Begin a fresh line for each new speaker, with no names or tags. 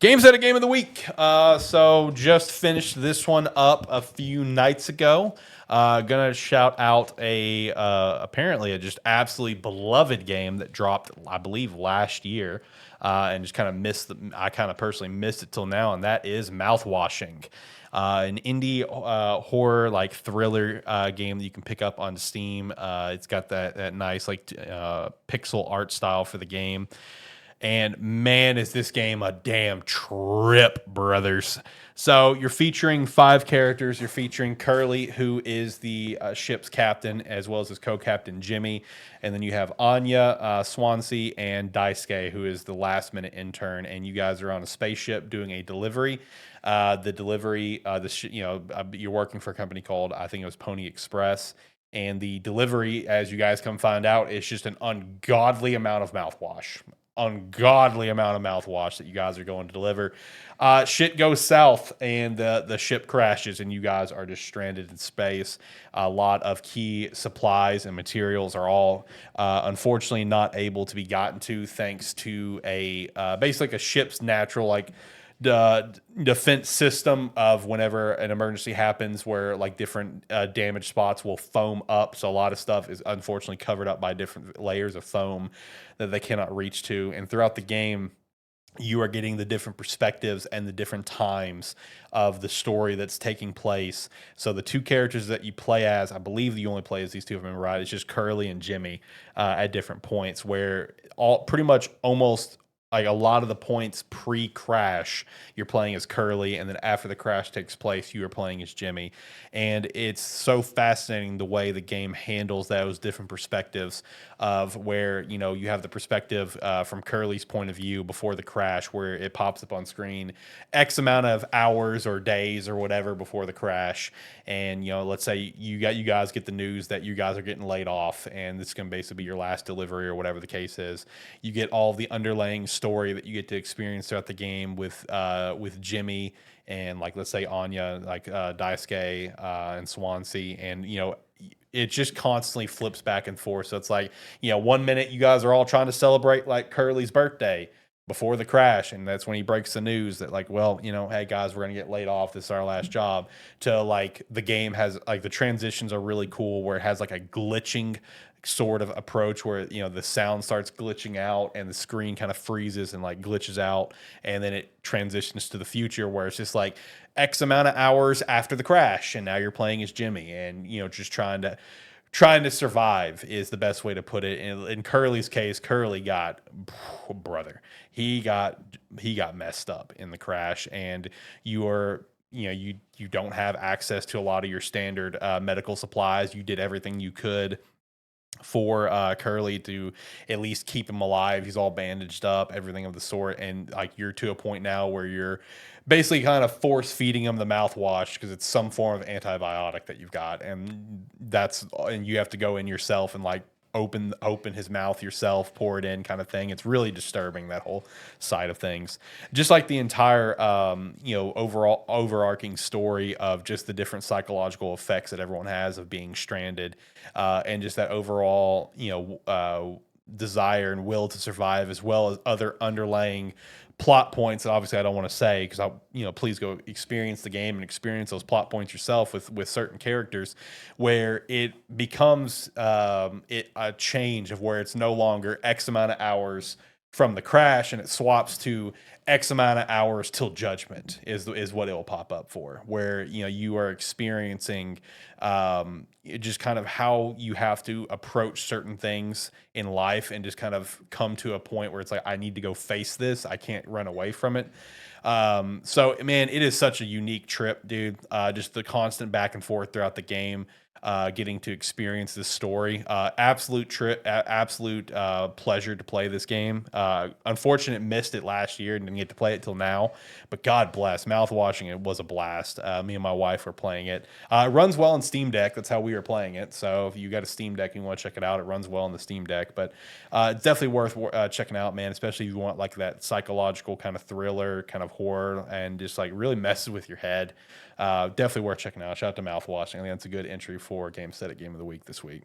Games at a game of the week. So just finished this one up a few nights ago. Gonna shout out a apparently a just absolutely beloved game that dropped, I believe, last year, and just kind of missed. I kind of personally missed it till now, and that is Mouthwashing, an indie horror like thriller game that you can pick up on Steam. It's got that nice pixel art style for the game. And man, is this game a damn trip, brothers. So you're featuring five characters. You're featuring Curly, who is the ship's captain, as well as his co-captain Jimmy. And then you have Anya, Swansea, and Daisuke, who is the last-minute intern. And you guys are on a spaceship doing a delivery. The delivery, you're working for a company called, I think it was Pony Express. And the delivery, as you guys come find out, is just an ungodly amount of mouthwash. Ungodly amount of mouthwash that you guys are going to deliver. Shit goes south and the ship crashes and you guys are just stranded in space. A lot of key supplies and materials are all unfortunately not able to be gotten to thanks to a basically like a ship's natural defense system of whenever an emergency happens where like different damaged spots will foam up. So a lot of stuff is unfortunately covered up by different layers of foam that they cannot reach to. And throughout the game, you are getting the different perspectives and the different times of the story that's taking place. So the two characters that you play as, I believe you only play as these two of them, right? It's just Curly and Jimmy at different points where all pretty much almost like a lot of the points pre-crash, you're playing as Curly, and then after the crash takes place, you are playing as Jimmy. And it's so fascinating the way the game handles those different perspectives of where, you know, you have the perspective from Curly's point of view before the crash, where it pops up on screen X amount of hours or days or whatever before the crash. And, you know, let's say you guys get the news that you guys are getting laid off, and this is going to basically be your last delivery or whatever the case is. You get all the underlying story that you get to experience throughout the game with Jimmy and like let's say Anya, like Daisuke and Swansea, and you know it just constantly flips back and forth. So it's like, you know, 1 minute you guys are all trying to celebrate like Curly's birthday before the crash, and that's when he breaks the news that like, well, you know, hey guys, we're gonna get laid off, this is our last job. To like the game has like the transitions are really cool where it has like a glitching sort of approach where, you know, the sound starts glitching out and the screen kind of freezes and like glitches out, and then it transitions to the future where it's just like X amount of hours after the crash and now you're playing as Jimmy, and you know, just trying to survive is the best way to put it. In Curly's case, Curly got brother. He got messed up in the crash, and you are, you know, you don't have access to a lot of your standard medical supplies. You did everything you could for Curly to at least keep him alive. He's all bandaged up, everything of the sort, and like you're to a point now where you're basically kind of force feeding him the mouthwash because it's some form of antibiotic that you've got, and you have to go in yourself and like open his mouth yourself, pour it in, kind of thing. It's really disturbing, that whole side of things. Just like the entire you know, overall overarching story of just the different psychological effects that everyone has of being stranded, and just that overall, you know, desire and will to survive, as well as other underlying plot points that obviously I don't want to say because I, you know, please go experience the game and experience those plot points yourself with certain characters, where it becomes a change of where it's no longer X amount of hours from the crash and it swaps to X amount of hours till judgment is what it will pop up for, where, you know, you are experiencing just kind of how you have to approach certain things in life and just kind of come to a point where it's like, I need to go face this. I can't run away from it. So man, it is such a unique trip, dude. Just the constant back and forth throughout the game, getting to experience this story. Absolute trip, absolute pleasure to play this game. Unfortunate missed it last year and didn't get to play it till now, but God bless. Mouthwashing, it was a blast. Me and my wife were playing it. It runs well on Steam Deck. That's how we were playing it. So if you got a Steam Deck and you want to check it out, it runs well on the Steam Deck. But it's definitely worth checking out, man. Especially if you want like that psychological kind of thriller, kind of horror, and just like really messes with your head. Definitely worth checking out. Shout out to Mouthwashing. I think that's a good entry for Gamesthetic Game of the Week this week.